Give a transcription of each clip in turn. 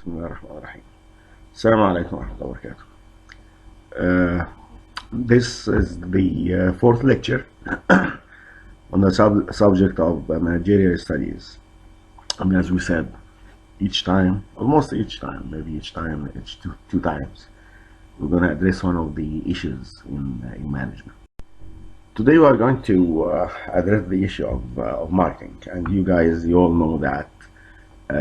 بسم الله الرحمن الرحيم. السلام عليكم ورحمة الله وبركاته. This is the fourth lecture on the subject of managerial studies. As we said, almost each time, maybe each two times, we're going to address one of the issues in management. Today we are going to address the issue of marketing, and you all know that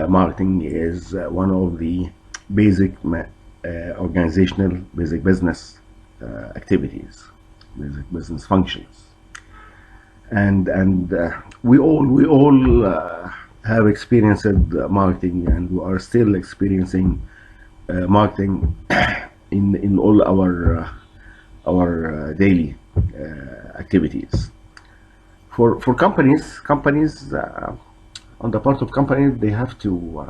marketing is one of the basic organizational, basic business activities, basic business functions, and we all have experienced marketing, and we are still experiencing marketing in all our daily activities. For companies on the part of companies, they have to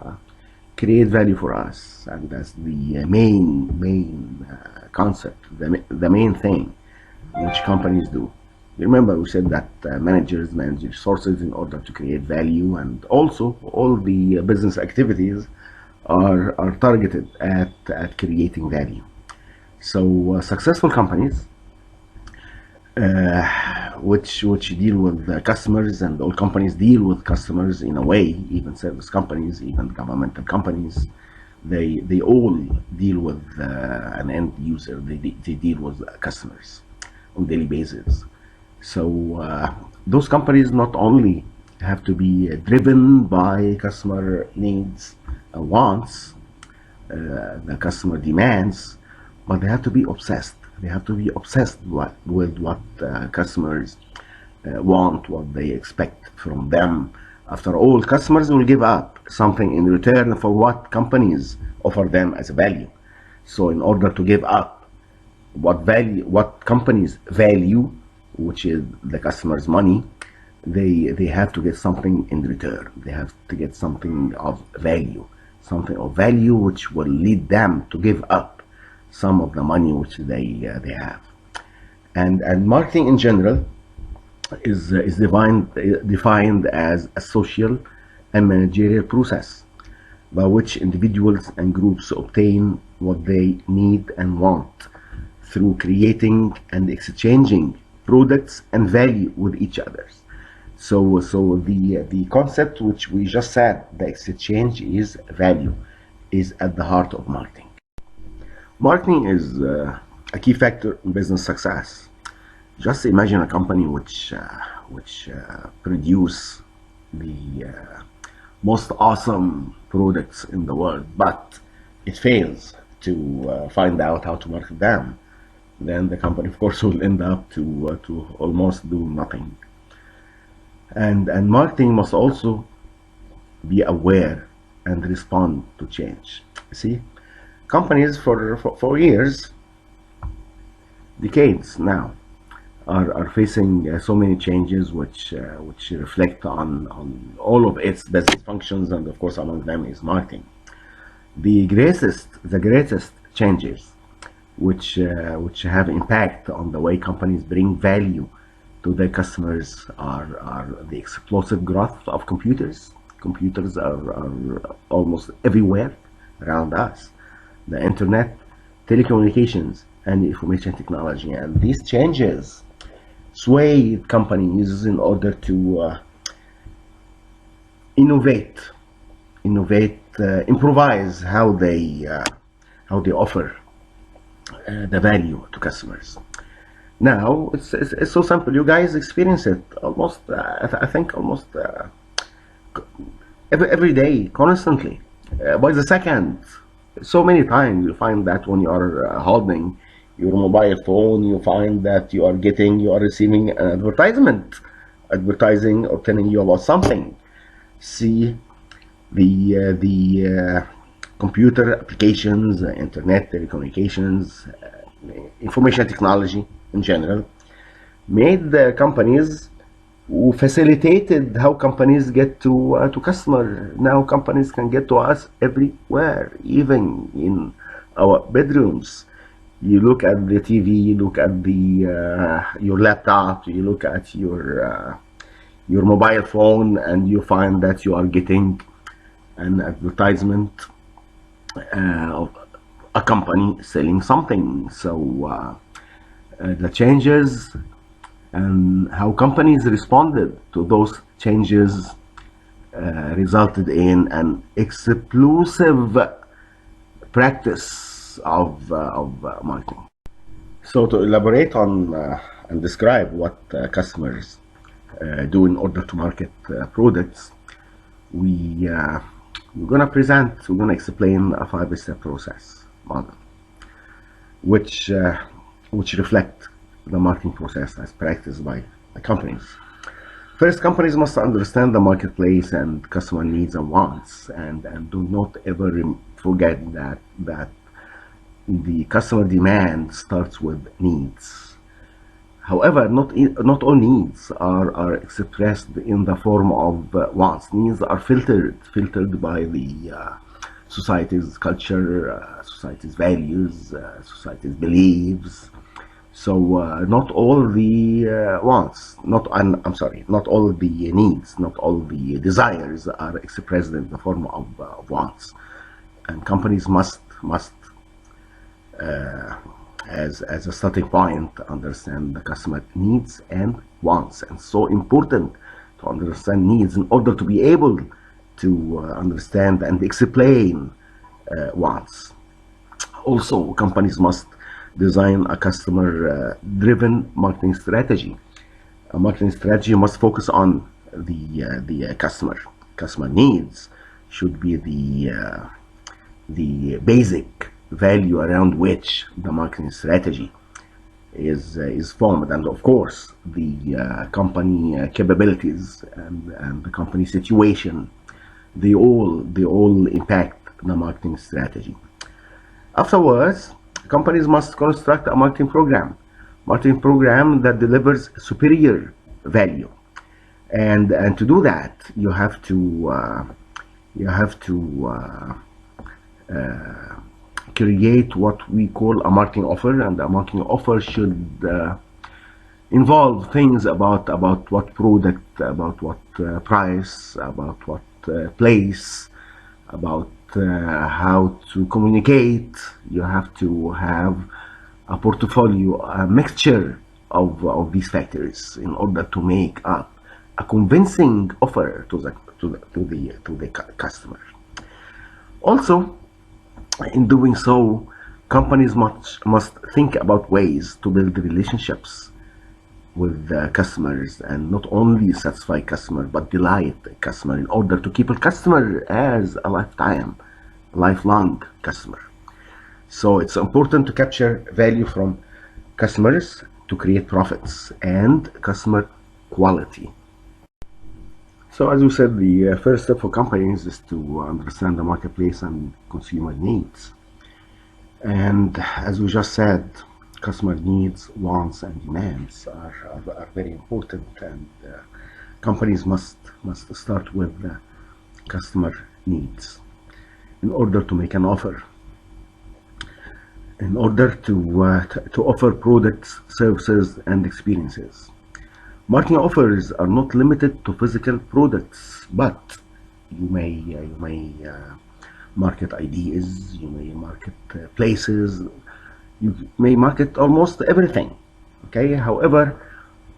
create value for us, and that's the main concept, the main thing which companies do. You remember we said that managers manage resources in order to create value, and also all the business activities are targeted at creating value. So successful companies which deal with customers, and all companies deal with customers in a way, even service companies, even governmental companies, they all deal with an end user. They deal with customers on a daily basis. So those companies not only have to be driven by customer needs and wants, the customer demands, but they have to be obsessed. They have to be obsessed with what customers want, what they expect from them. After all, customers will give up something in return for what companies offer them as a value. So in order to give up what companies value, which is the customer's money, they have to get something in return. They have to get something of value which will lead them to give up some of the money which they have. And marketing in general is defined as a social and managerial process by which individuals and groups obtain what they need and want through creating and exchanging products and value with each other. So the concept which we just said, the exchange is value, is at the heart of marketing. Marketing is a key factor in business success. Just imagine a company which produce the most awesome products in the world, but it fails to find out how to market them. Then the company, of course, will end up to almost do nothing. And marketing must also be aware and respond to change. See, companies for years, decades now, are facing so many changes which reflect on all of its business functions, and of course among them is marketing. The greatest changes which have impact on the way companies bring value to their customers are the explosive growth of computers. Computers are almost everywhere around us. The internet, telecommunications, and information technology, and these changes sway companies in order to improvise how they offer the value to customers. Now it's so simple. You guys experience it almost, I think almost every day, constantly, by the second. So many times you find that when you are holding your mobile phone, you find that you are receiving an advertising or telling you about something. See, the computer applications, internet, telecommunications, information technology in general, made the companies, who facilitated how companies get to customer. Now companies can get to us everywhere, even in our bedrooms. You look at the TV, you look at your laptop, you look at your mobile phone, and you find that you are getting an advertisement of a company selling something. So the changes and how companies responded to those changes resulted in an explosive practice of marketing. So to elaborate on and describe what customers do in order to market products, we we're gonna explain a five-step process model, which which reflect the marketing process as practiced by the companies. First, companies must understand the marketplace and customer needs and wants, and do not ever forget that the customer demand starts with needs. However, not all needs are expressed in the form of wants. Needs are filtered by the society's culture, society's values, society's beliefs. So not all the wants, not I'm sorry, not all the needs, not all the desires are expressed in the form of wants, and companies must as a starting point understand the customer needs and wants. And so important to understand needs in order to be able to understand and explain wants. Also, companies must design a customer driven marketing strategy. A marketing strategy must focus on the customer needs should be the basic value around which the marketing strategy is formed, and of course the company capabilities and the company situation, they all impact the marketing strategy. Afterwards, companies must construct a marketing program that delivers superior value, and to do that you have to create what we call a marketing offer, and a marketing offer should involve things about what product, about what price, about what place, about how to communicate. You have to have a portfolio, a mixture of these factors in order to make up a convincing offer to the customer. Also, in doing so, companies must think about ways to build relationships with customers, and not only satisfy customer but delight the customer in order to keep a customer as a lifelong customer. So it's important to capture value from customers to create profits and customer quality. So as we said, the first step for companies is to understand the marketplace and consumer needs. And as we just said, customer needs, wants, and demands are very important, and companies must start with customer needs in order to make an offer, in order to offer products, services, and experiences. Marketing offers are not limited to physical products, but you may market ideas, you may market places, you may market almost everything. Okay. However,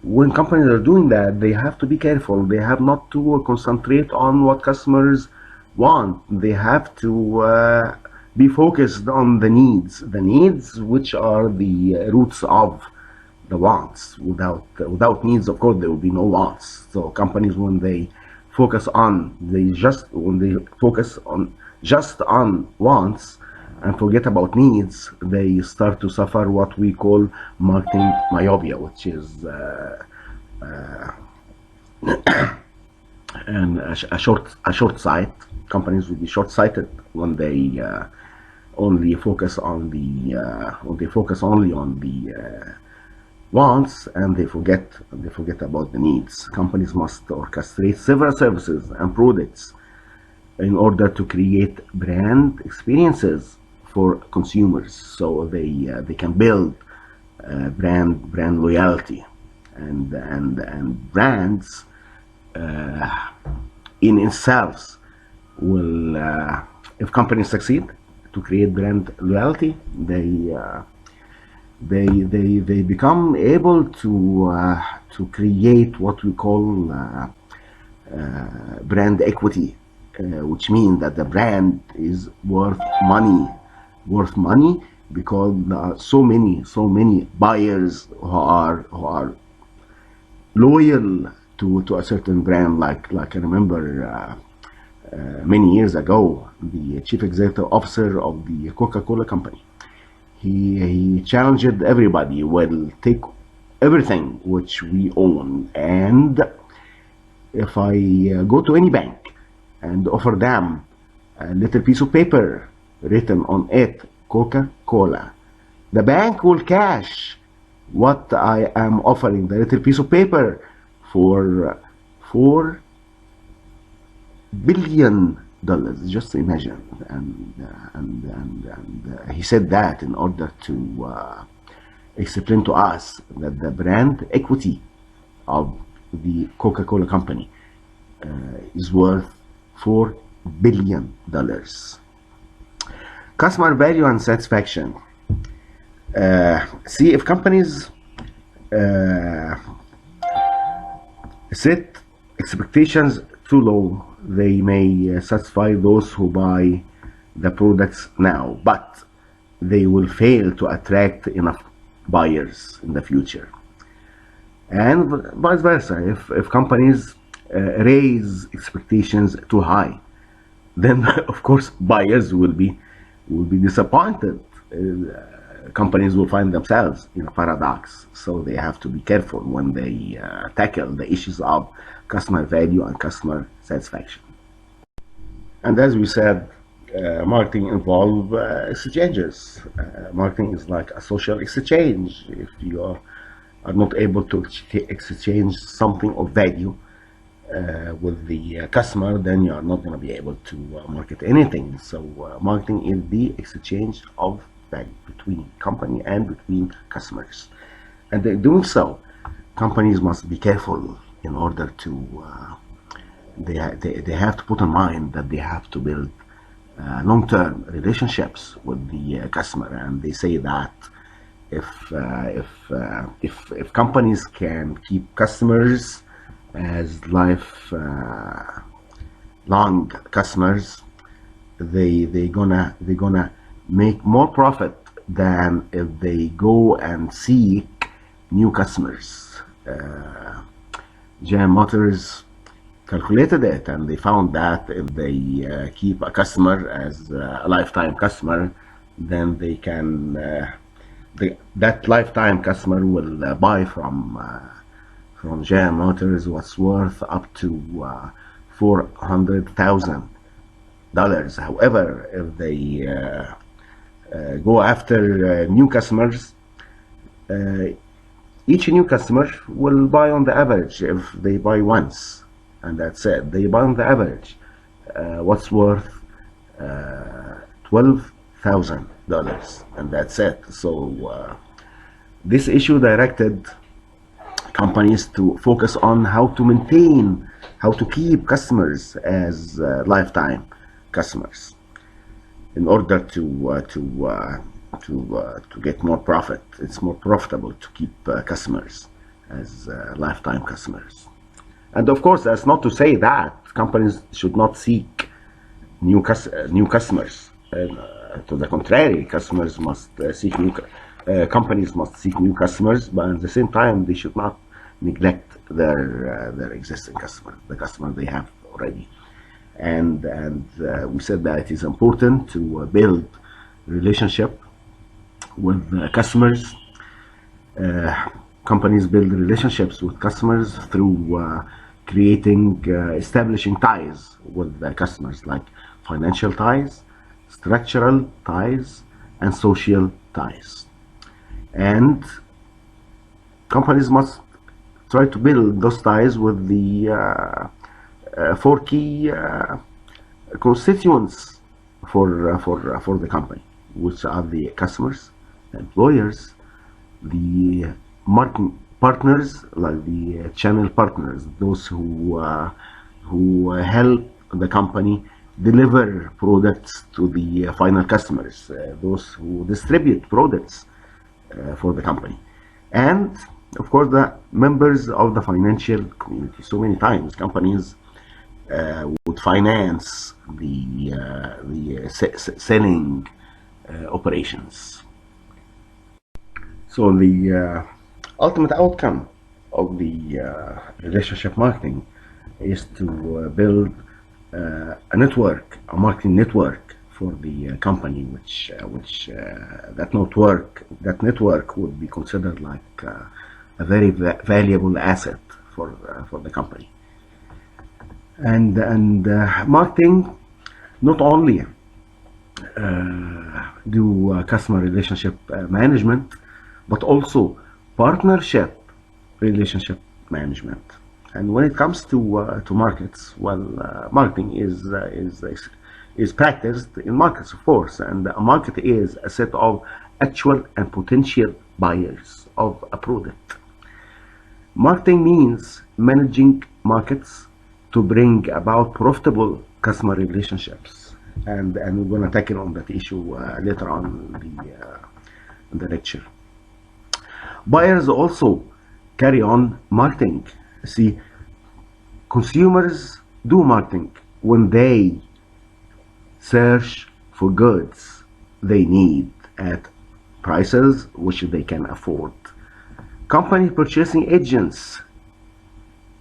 when companies are doing that, they have to be careful. They have not to concentrate on what customers want. They have to be focused on the needs which are the roots of the wants. Without needs, of course, there will be no wants. So companies, when they focus on just on wants and forget about needs, they start to suffer what we call marketing myopia, which is a short sight. Companies will be short sighted when they only focus on the wants, and they forget about the needs. Companies must orchestrate several services and products in order to create brand experiences for consumers, so they can build brand loyalty, and brands in itself will, if companies succeed to to create brand loyalty, they become able to create what we call brand equity, which means that the brand is worth money, because there are so many buyers who are loyal to a certain brand. Like I remember many years ago, the chief executive officer of the Coca-Cola company, he challenged everybody, well, take everything which we own, and if I go to any bank and offer them a little piece of paper written on it Coca-Cola, the bank will cash what I am offering, the little piece of paper, for $4 billion. Just imagine. And he said that in order to explain to us that the brand equity of the Coca-Cola company is worth $4 billion. Customer value and satisfaction. See, if companies set expectations too low, they may satisfy those who buy the products now, but they will fail to attract enough buyers in the future. And vice versa, if companies raise expectations too high, then of course buyers will be disappointed. Companies will find themselves in a paradox, so they have to be careful when they tackle the issues of customer value and customer satisfaction. And as we said, marketing involves exchanges. Marketing is like a social exchange. If you are not able to exchange something of value with the customer, then you are not going to be able to market anything. So marketing is the exchange of value between company and between customers. And in doing so, companies must be careful in order to they have to put in mind that they have to build long-term relationships with the customer. And they say that if companies can keep customers as long customers, they gonna make more profit than if they go and seek new customers. GM Motors calculated it, and they found that if they keep a customer as a lifetime customer, then they can that lifetime customer will buy from GM Motors what's worth up to $400,000. However, if they go after new customers, each new customer will buy on the average, if they buy once, and that's it, they buy on the average what's worth $12,000, and that's it. So this issue directed companies to focus on how to maintain, how to keep customers as lifetime customers in order to get more profit. It's more profitable to keep customers as lifetime customers. And of course, that's not to say that companies should not seek new customers. To the contrary, customers must seek companies must seek new customers, but at the same time, they should not neglect their existing customer, the customer they have already. And we said that it is important to build relationship with customers. Companies build relationships with customers through establishing ties with the customers, like financial ties, structural ties, and social ties. And companies must try to build those ties with the four key constituents for the company, which are the customers, the employers, the marketing partners, like the channel partners, those who help the company deliver products to the final customers, those who distribute products for the company, and of course the members of the financial community. So many times companies would finance the selling operations. So the ultimate outcome of the relationship marketing is to build a network, a marketing network for the company, which that network would be considered like a very valuable asset for the company. And marketing not only do customer relationship management, but also partnership relationship management. And when it comes to markets, well, marketing is practiced in markets, of course, and a market is a set of actual and potential buyers of a product. Marketing means managing markets to bring about profitable customer relationships, and we're going to tackle on that issue later on in the lecture. Buyers also carry on marketing. See, consumers do marketing when they search for goods they need at prices which they can afford. Company purchasing agents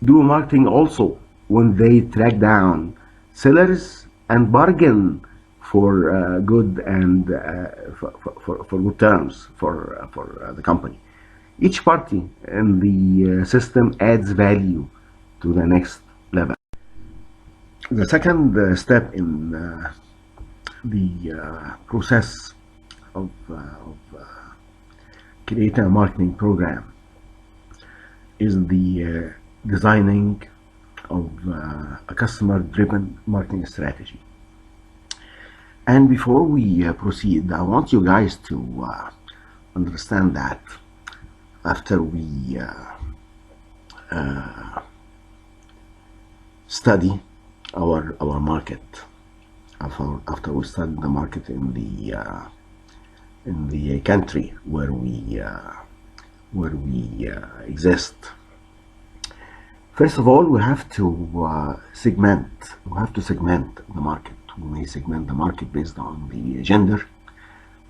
do marketing also when they track down sellers and bargain for good and for good terms for the company. Each party in the system adds value to the next level. The second step in the process of creating a marketing program is the designing of a customer-driven marketing strategy. And before we proceed, I want you guys to understand that after we study our market, after we study the market in the country where we exist, first of all we have to segment the market. We may segment the market based on the gender,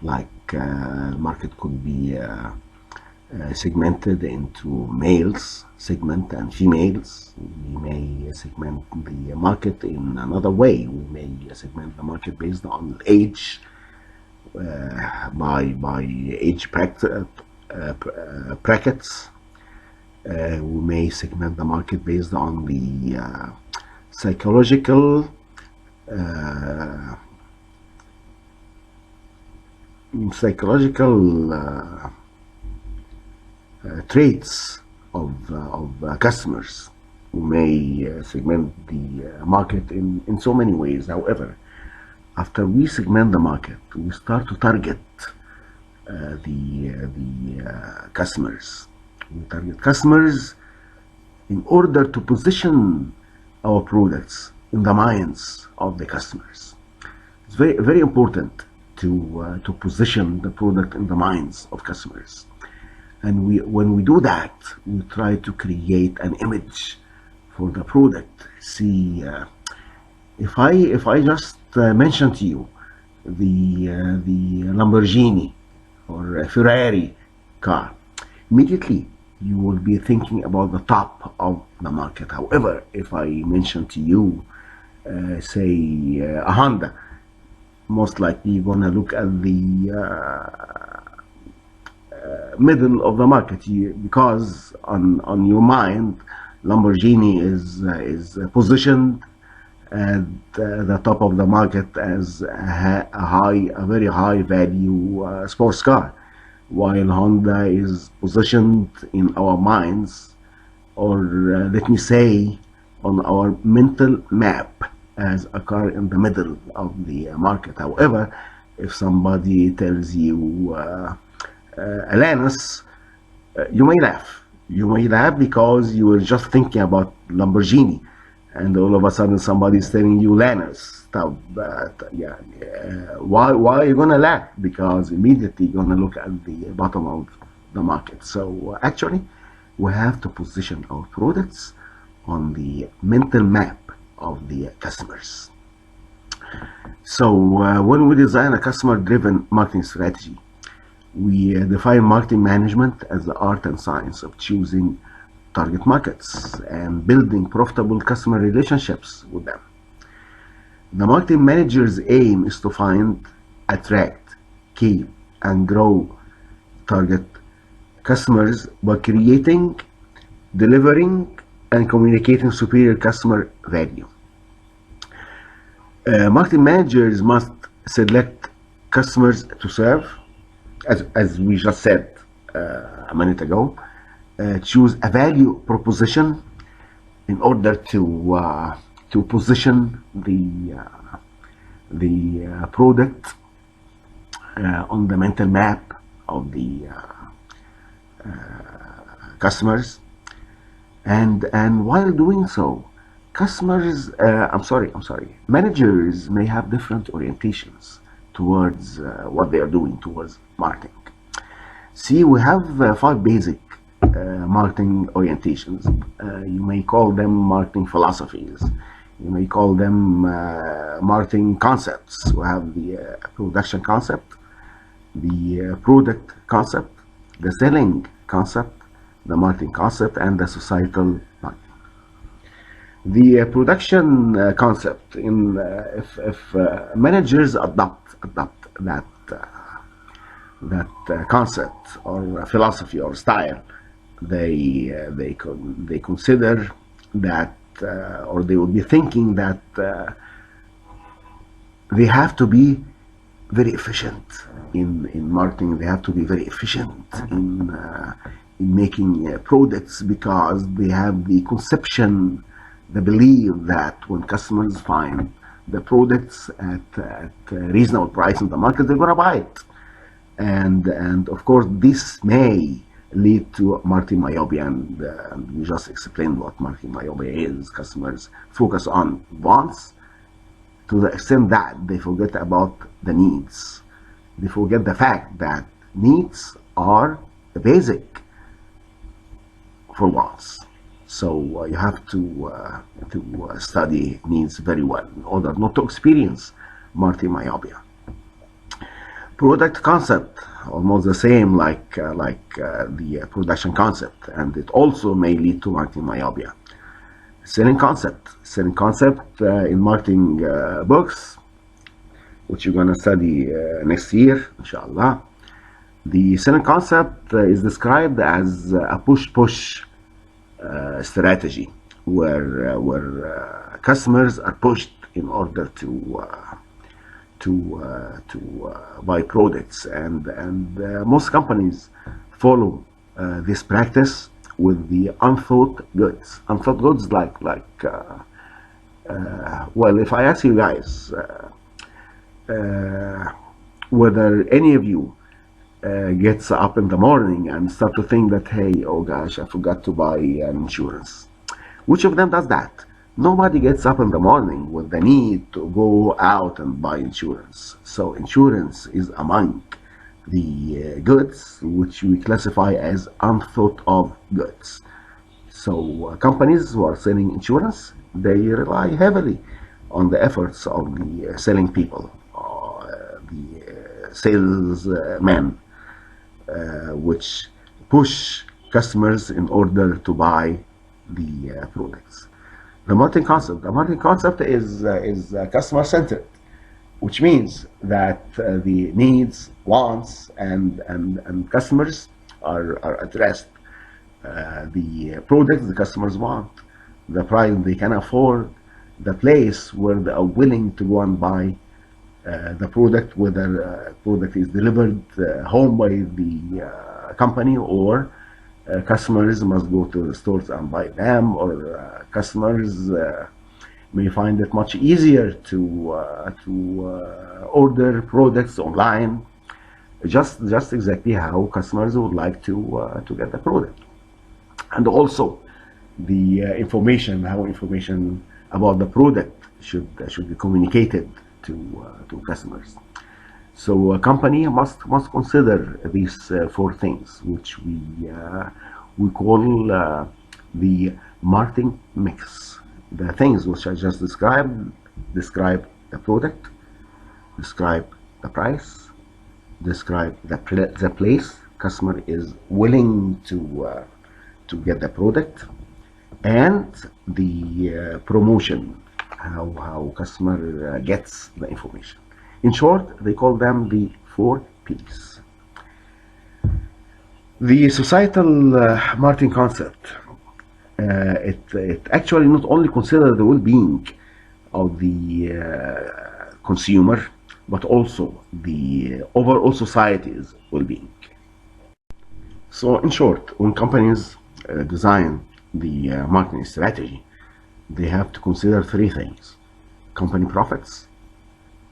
like the market could be segmented into males segment and females. We may segment the market in another way. We may segment the market based on age, by age brackets. We may segment the market based on the psychological traits of customers. We may segment the market in so many ways. However, after we segment the market, we start to target the customers. We target customers in order to position our products in the minds of the customers. It's very, very important to position the product in the minds of customers. And when we do that, we try to create an image for the product. See, if I just mention to you the Lamborghini or a Ferrari car, immediately you will be thinking about the top of the market. However, if I mention to you, say, a Honda, most likely you're gonna look at the middle of the market, because on your mind Lamborghini is positioned at the top of the market as a very high value sports car, while Honda is positioned in our minds, or let me say on our mental map, as a car in the middle of the market. However, if somebody tells you Alanis, you may laugh. You may laugh because you were just thinking about Lamborghini, and all of a sudden somebody's telling you Linus stuff. But yeah, why are you gonna laugh? Because immediately you're gonna look at the bottom of the market. So actually, we have to position our products on the mental map of the customers. So when we design a customer-driven marketing strategy, we define marketing management as the art and science of choosing target markets and building profitable customer relationships with them. The marketing manager's aim is to find, attract, keep, and grow target customers by creating, delivering, and communicating superior customer value. Marketing managers must select customers to serve, as we just said a minute ago, choose a value proposition in order to position the product on the mental map of the customers, and while doing so, customers, managers may have different orientations towards what they are doing towards marketing. See, we have 5 basic marketing orientations. You may call them marketing philosophies. You may call them marketing concepts. We have the production concept, the product concept, the selling concept, the marketing concept, and the societal marketing. The production concept, if managers adopt that concept or philosophy or style, they consider that, or they will be thinking that they have to be very efficient in marketing. They have to be very efficient in making products, because they have the conception, the belief that when customers find the products at a reasonable price in the market, they're going to buy it. And of course, this may lead to marketing myopia, and we just explained what marketing myopia is. Customers focus on wants to the extent that they forget about the needs. They forget the fact that needs are the basic for wants. So you have to study needs very well in order not to experience marketing myopia. Product concept, almost the same like the production concept, and it also may lead to marketing myopia. Selling concept in marketing books, which you're going to study next year, inshallah. The selling concept is described as a push-push strategy, where customers are pushed in order to buy products, and most companies follow this practice with the unthought goods. Unthought goods well, if I ask you guys whether any of you gets up in the morning and start to think that, hey, oh gosh, I forgot to buy an insurance. Which of them does that? Nobody gets up in the morning with the need to go out and buy insurance. So insurance is among the goods which we classify as unthought of goods. So companies who are selling insurance, they rely heavily on the efforts of the selling people, the salesmen, which push customers in order to buy the products. The marketing concept is customer centered, which means that the needs, wants, and customers are addressed. The products the customers want, the price they can afford, the place where they are willing to go and buy the product, whether product is delivered home by the company, or customers must go to the stores and buy them, or customers may find it much easier to order products online, just exactly how customers would like to get the product. And also the information, how information about the product should be communicated to customers. So a company must consider these four things, which we call the marketing mix. The things which I just described describe the product, describe the price, describe the place customer is willing to get the product, and the promotion, how customer gets the information. In short, they call them the four P's. The societal marketing concept, it actually not only consider the well-being of the consumer, but also the overall society's well-being. So in short, when companies design the marketing strategy, they have to consider three things: company profits,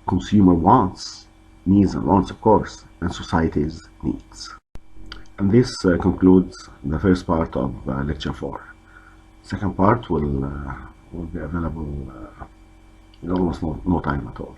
consumer wants, needs and wants, of course, and society's needs. And this concludes the first part of lecture 4. Second part will be available in almost no time at all.